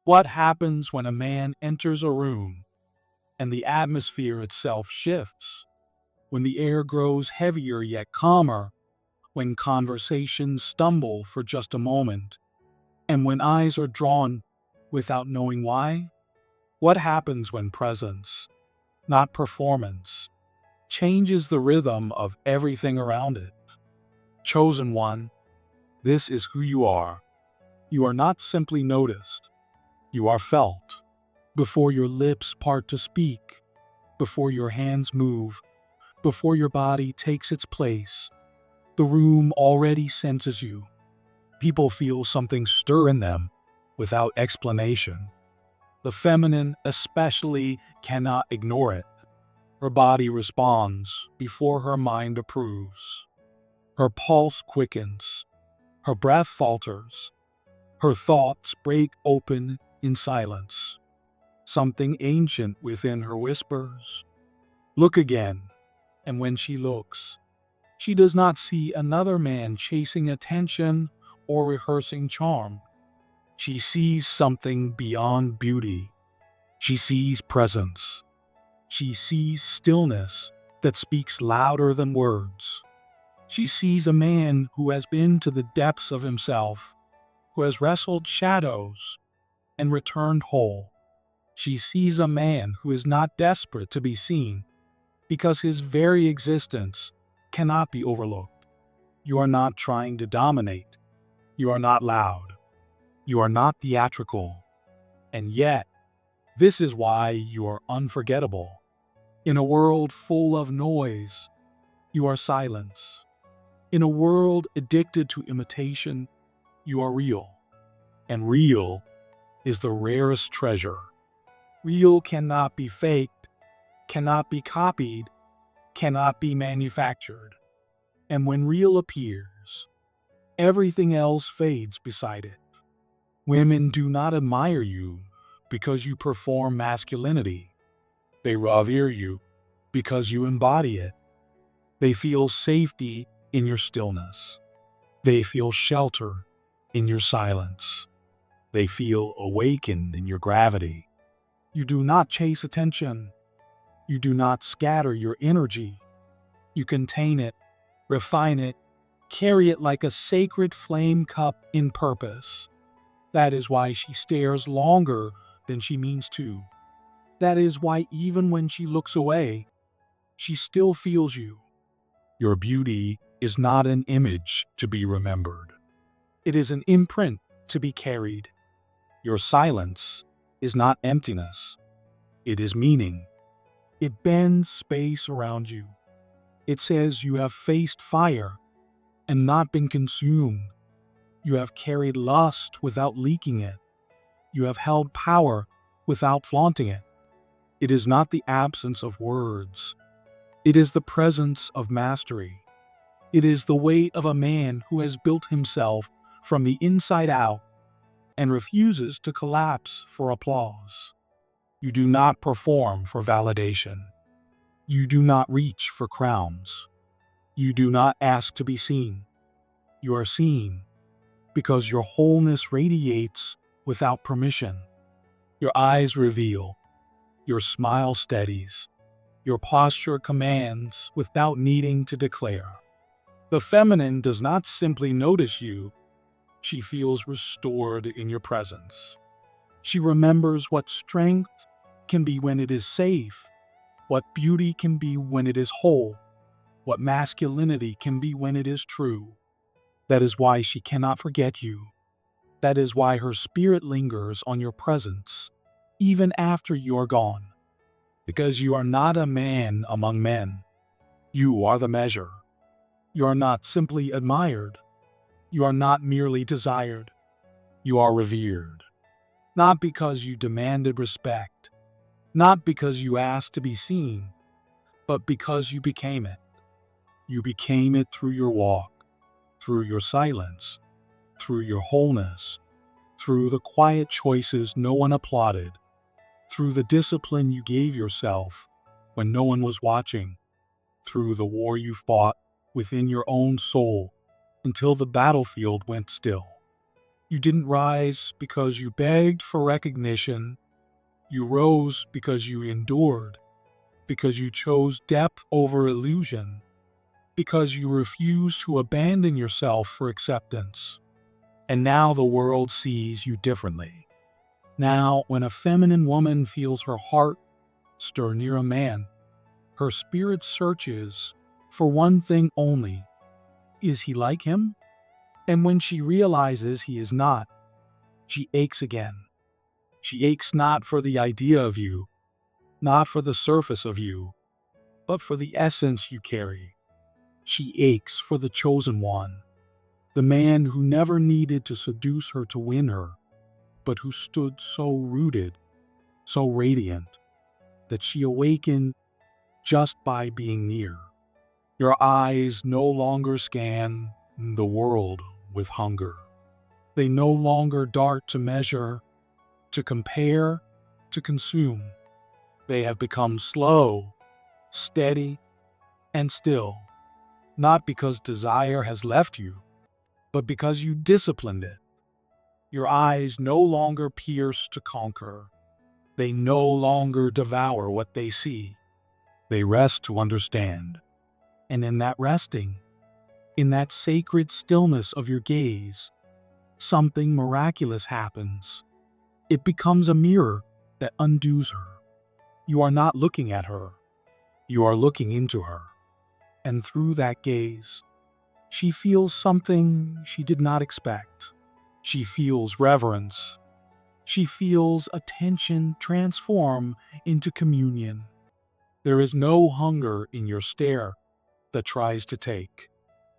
What happens when a man enters a room and the atmosphere itself shifts? When the air grows heavier yet calmer, when conversations stumble for just a moment, and when eyes are drawn without knowing why? What happens when presence, not performance, changes the rhythm of everything around it? Chosen one, this is who you are. You are not simply noticed, you are felt. Before your lips part to speak, before your hands move, before your body takes its place, the room already senses you. People feel something stir in them without explanation. The feminine, especially, cannot ignore it. Her body responds before her mind approves. Her pulse quickens. Her breath falters. Her thoughts break open in silence. Something ancient within her whispers, "Look again." And when she looks, she does not see another man chasing attention or rehearsing charm. She sees something beyond beauty. She sees presence. She sees stillness that speaks louder than words. She sees a man who has been to the depths of himself, who has wrestled shadows and returned whole. She sees a man who is not desperate to be seen, because his very existence cannot be overlooked. You are not trying to dominate. You are not loud. You are not theatrical. And yet, this is why you are unforgettable. In a world full of noise, you are silence. In a world addicted to imitation, you are real. And real is the rarest treasure. Real cannot be faked, cannot be copied, cannot be manufactured. And when real appears, everything else fades beside it. Women do not admire you because you perform masculinity. They revere you because you embody it. They feel safety in your stillness. They feel shelter in your silence. They feel awakened in your gravity. You do not chase attention. You do not scatter your energy. You contain it, refine it, carry it like a sacred flame cup in purpose. That is why she stares longer than she means to. That is why even when she looks away, she still feels you. Your beauty is not an image to be remembered. It is an imprint to be carried. Your silence is not emptiness. It is meaning. It bends space around you. It says you have faced fire and not been consumed. You have carried lust without leaking it. You have held power without flaunting it. It is not the absence of words. It is the presence of mastery. It is the weight of a man who has built himself from the inside out and refuses to collapse for applause. You do not perform for validation. You do not reach for crowns. You do not ask to be seen. You are seen because your wholeness radiates without permission. Your eyes reveal. Your smile steadies. Your posture commands without needing to declare. The feminine does not simply notice you. She feels restored in your presence. She remembers what strength can be when it is safe, what beauty can be when it is whole, what masculinity can be when it is true. That is why she cannot forget you. That is why her spirit lingers on your presence, even after you are gone. Because you are not a man among men. You are the measure. You are not simply admired. You are not merely desired. You are revered. Not because you demanded respect, not because you asked to be seen, but because you became it. You became it through your walk, through your silence, through your wholeness, through the quiet choices no one applauded, through the discipline you gave yourself when no one was watching, through the war you fought within your own soul until the battlefield went still. You didn't rise because you begged for recognition. You rose because you endured, because you chose depth over illusion, because you refused to abandon yourself for acceptance. And now the world sees you differently. Now, when a feminine woman feels her heart stir near a man, her spirit searches for one thing only: is he like him? And when she realizes he is not, she aches again. She aches not for the idea of you, not for the surface of you, but for the essence you carry. She aches for the chosen one, the man who never needed to seduce her to win her, but who stood so rooted, so radiant, that she awakened just by being near. Your eyes no longer scan the world with hunger. They no longer dart to measure, to compare, to consume. They have become slow, steady, and still, not because desire has left you, but because you disciplined it. Your eyes no longer pierce to conquer. They no longer devour what they see. They rest to understand. And in that resting, in that sacred stillness of your gaze, something miraculous happens. It becomes a mirror that undoes her. You are not looking at her. You are looking into her. And through that gaze, she feels something she did not expect. She feels reverence. She feels attention transform into communion. There is no hunger in your stare that tries to take.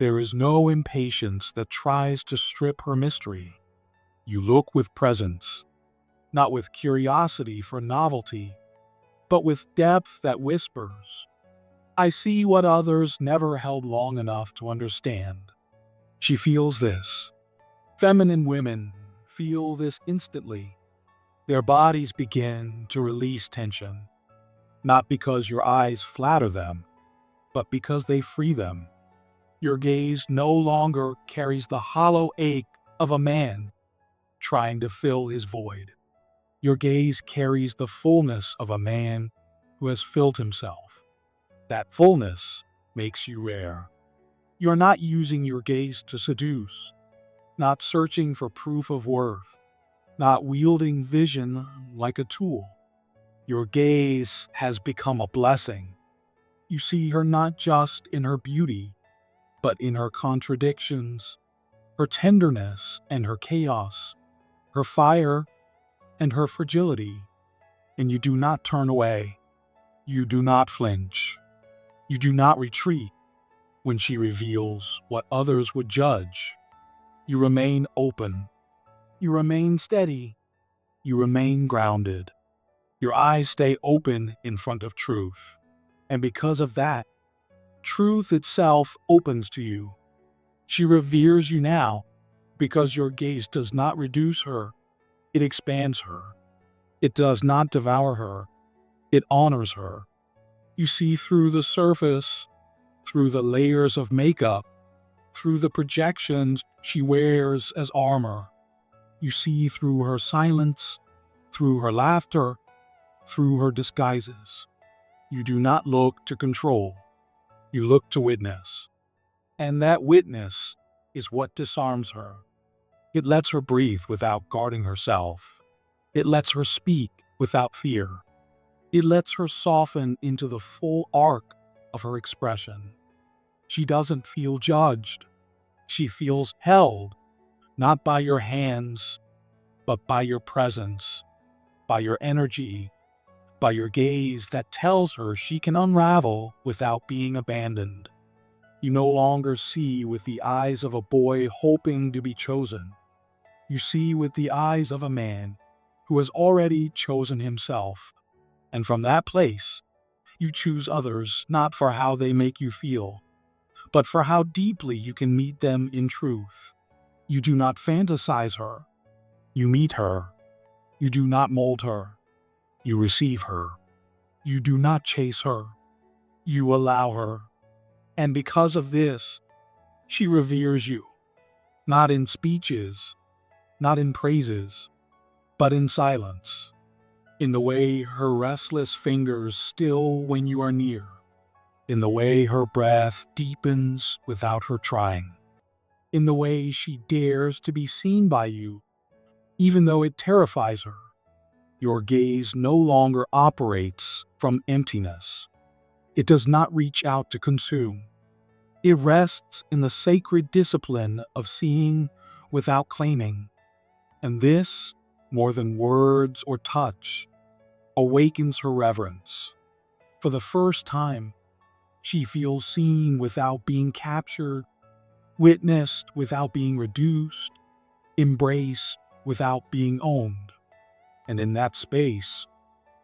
There is no impatience that tries to strip her mystery. You look with presence, not with curiosity for novelty, but with depth that whispers, "I see what others never held long enough to understand." She feels this. Feminine women feel this instantly. Their bodies begin to release tension, not because your eyes flatter them, but because they free them. Your gaze no longer carries the hollow ache of a man trying to fill his void. Your gaze carries the fullness of a man who has filled himself. That fullness makes you rare. You're not using your gaze to seduce, not searching for proof of worth, not wielding vision like a tool. Your gaze has become a blessing. You see her not just in her beauty, but in her contradictions, her tenderness and her chaos, her fire and her fragility. And you do not turn away. You do not flinch. You do not retreat when she reveals what others would judge. You remain open. You remain steady. You remain grounded. Your eyes stay open in front of truth. And because of that, truth itself opens to you. She reveres you now because your gaze does not reduce her, it expands her. It does not devour her, it honors her. You see through the surface, through the layers of makeup, through the projections she wears as armor. You see through her silence, through her laughter, through her disguises. You do not look to control, you look to witness. And that witness is what disarms her. It lets her breathe without guarding herself. It lets her speak without fear. It lets her soften into the full arc of her expression. She doesn't feel judged. She feels held, not by your hands, but by your presence, by your energy, by your gaze that tells her she can unravel without being abandoned. You no longer see with the eyes of a boy hoping to be chosen. You see with the eyes of a man who has already chosen himself. And from that place, you choose others not for how they make you feel, but for how deeply you can meet them in truth. You do not fantasize her. You meet her. You do not mold her. You receive her. You do not chase her. You allow her. And because of this, she reveres you, not in speeches, not in praises, but in silence, in the way her restless fingers still when you are near, in the way her breath deepens without her trying, in the way she dares to be seen by you, even though it terrifies her. Your gaze no longer operates from emptiness. It does not reach out to consume. It rests in the sacred discipline of seeing without claiming. And this, more than words or touch, awakens her reverence. For the first time, she feels seen without being captured, witnessed without being reduced, embraced without being owned. And in that space,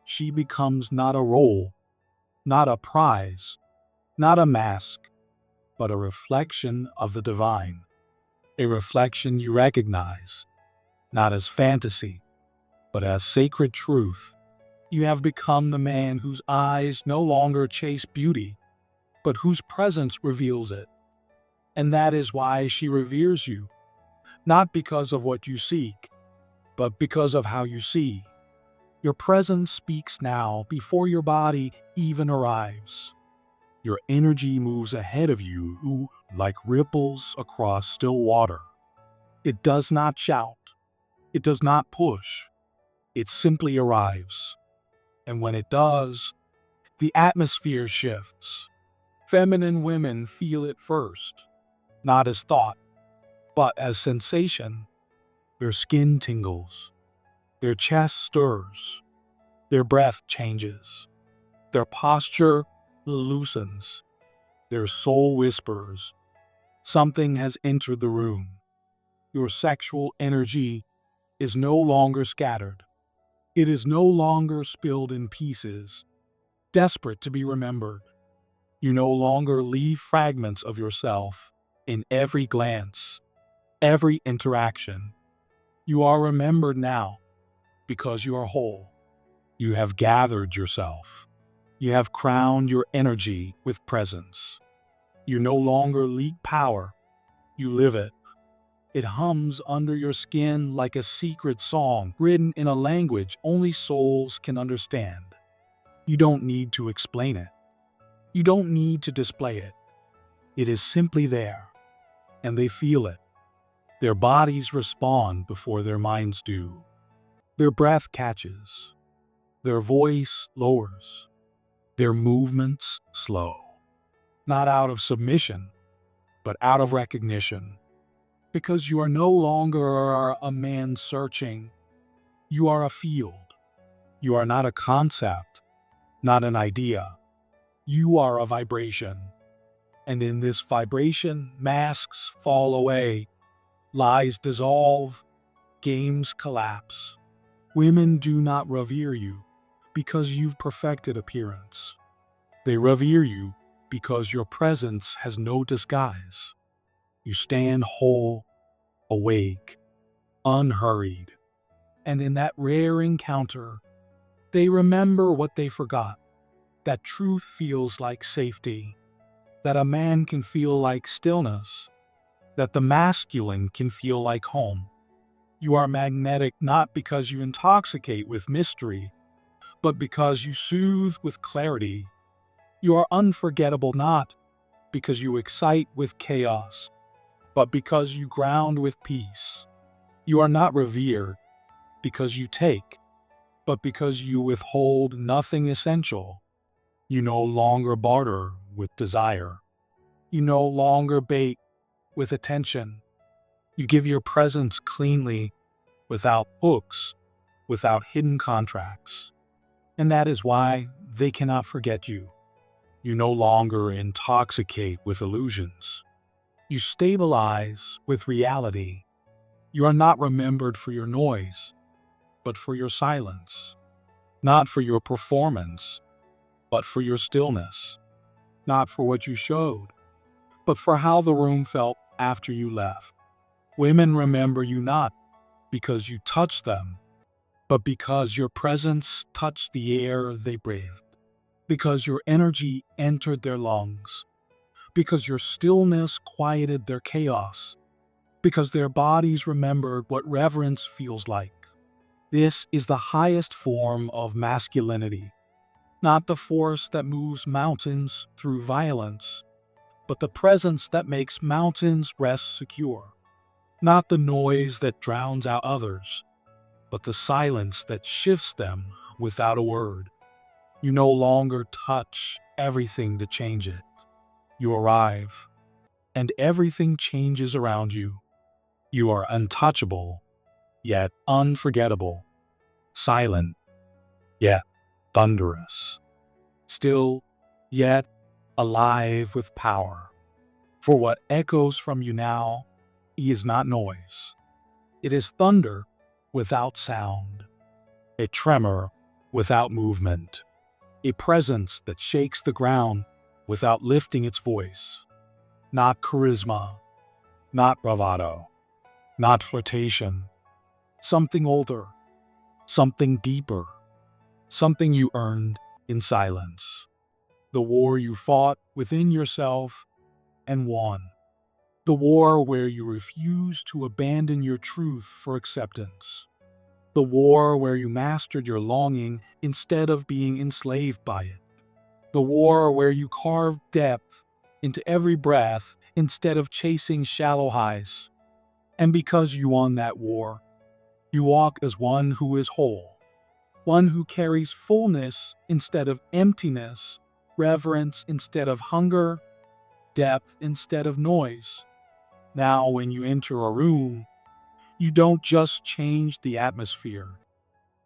she becomes not a role, not a prize, not a mask, but a reflection of the divine. A reflection you recognize, not as fantasy, but as sacred truth. You have become the man whose eyes no longer chase beauty, but whose presence reveals it. And that is why she reveres you, not because of what you seek, but because of how you see. Your presence speaks now before your body even arrives. Your energy moves ahead of you like ripples across still water. It does not shout. It does not push. It simply arrives. And when it does, the atmosphere shifts. Feminine women feel it first, not as thought, but as sensation. Their skin tingles. Their chest stirs. Their breath changes. Their posture loosens. Their soul whispers, something has entered the room. Your sexual energy is no longer scattered. It is no longer spilled in pieces, desperate to be remembered. You no longer leave fragments of yourself in every glance, every interaction. You are remembered now because you are whole. You have gathered yourself. You have crowned your energy with presence. You no longer leak power. You live it. It hums under your skin like a secret song written in a language only souls can understand. You don't need to explain it. You don't need to display it. It is simply there, and they feel it. Their bodies respond before their minds do. Their breath catches. Their voice lowers. Their movements slow. Not out of submission, but out of recognition. Because you are no longer a man searching. You are a field. You are not a concept, not an idea. You are a vibration. And in this vibration, masks fall away, lies dissolve, games collapse. Women do not revere you because you've perfected appearance. They revere you because your presence has no disguise. You stand whole, awake, unhurried. And in that rare encounter, they remember what they forgot. That truth feels like safety. That a man can feel like stillness. That the masculine can feel like home. You are magnetic not because you intoxicate with mystery, but because you soothe with clarity. You are unforgettable not because you excite with chaos, but because you ground with peace. You are not revered because you take, but because you withhold nothing essential. You no longer barter with desire. You no longer bait with attention. You give your presence cleanly, without hooks, without hidden contracts. And that is why they cannot forget you. You no longer intoxicate with illusions. You stabilize with reality. You are not remembered for your noise, but for your silence. Not for your performance, but for your stillness. Not for what you showed, but for how the room felt after you left. Women remember you not because you touched them, but because your presence touched the air they breathed. Because your energy entered their lungs. Because your stillness quieted their chaos. because their bodies remembered what reverence feels like. This is the highest form of masculinity, not the force that moves mountains through violence, but the presence that makes mountains rest secure. Not the noise that drowns out others, but the silence that shifts them without a word. You no longer touch everything to change it. You arrive, and everything changes around you. You are untouchable, yet unforgettable. Silent, yet thunderous. Still, yet alive with power. For what echoes from you now is not noise. It is thunder without sound, a tremor without movement, a presence that shakes the ground without lifting its voice. Not charisma, not bravado, not flirtation. Something older, something deeper, something you earned in silence. The war you fought within yourself and won. The war where you refused to abandon your truth for acceptance. The war where you mastered your longing instead of being enslaved by it. The war where you carved depth into every breath instead of chasing shallow highs. And because you won that war, you walk as one who is whole, one who carries fullness instead of emptiness, reverence instead of hunger, depth instead of noise. Now, when you enter a room, you don't just change the atmosphere,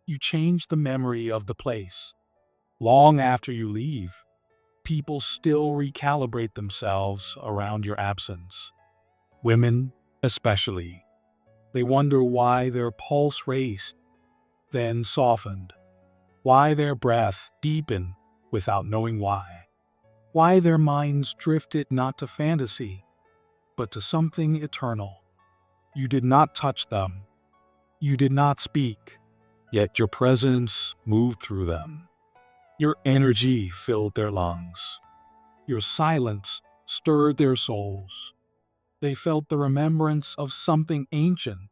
you change the memory of the place. Long after you leave, people still recalibrate themselves around your absence. Women, especially. They wonder why their pulse raced, then softened, why their breath deepened without knowing why, why their minds drifted not to fantasy, but to something eternal. You did not touch them, you did not speak, yet your presence moved through them. Your energy filled their lungs. Your silence stirred their souls. They felt the remembrance of something ancient,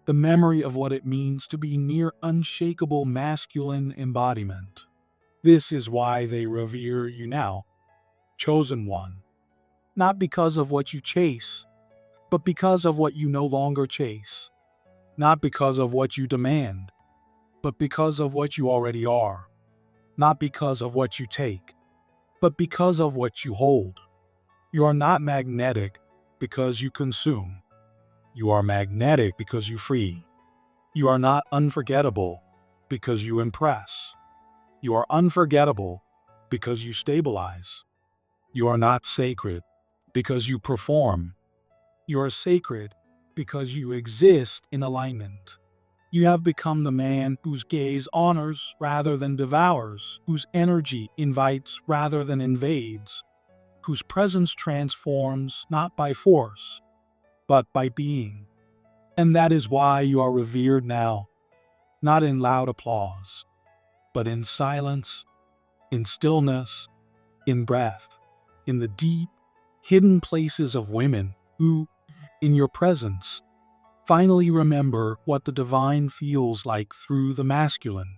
the memory of what it means to be near unshakable masculine embodiment. This is why they revere you now, chosen one, not because of what you chase, but because of what you no longer chase, not because of what you demand, but because of what you already are, not because of what you take, but because of what you hold. You are not magnetic because you consume. You are magnetic because you free. You are not unforgettable because you impress. You are unforgettable because you stabilize. You are not sacred because you perform. You are sacred because you exist in alignment. You have become the man whose gaze honors rather than devours, whose energy invites rather than invades, whose presence transforms not by force, but by being. And that is why you are revered now, not in loud applause, but in silence, in stillness, in breath, in the deep, hidden places of women who, in your presence, finally remember what the divine feels like through the masculine.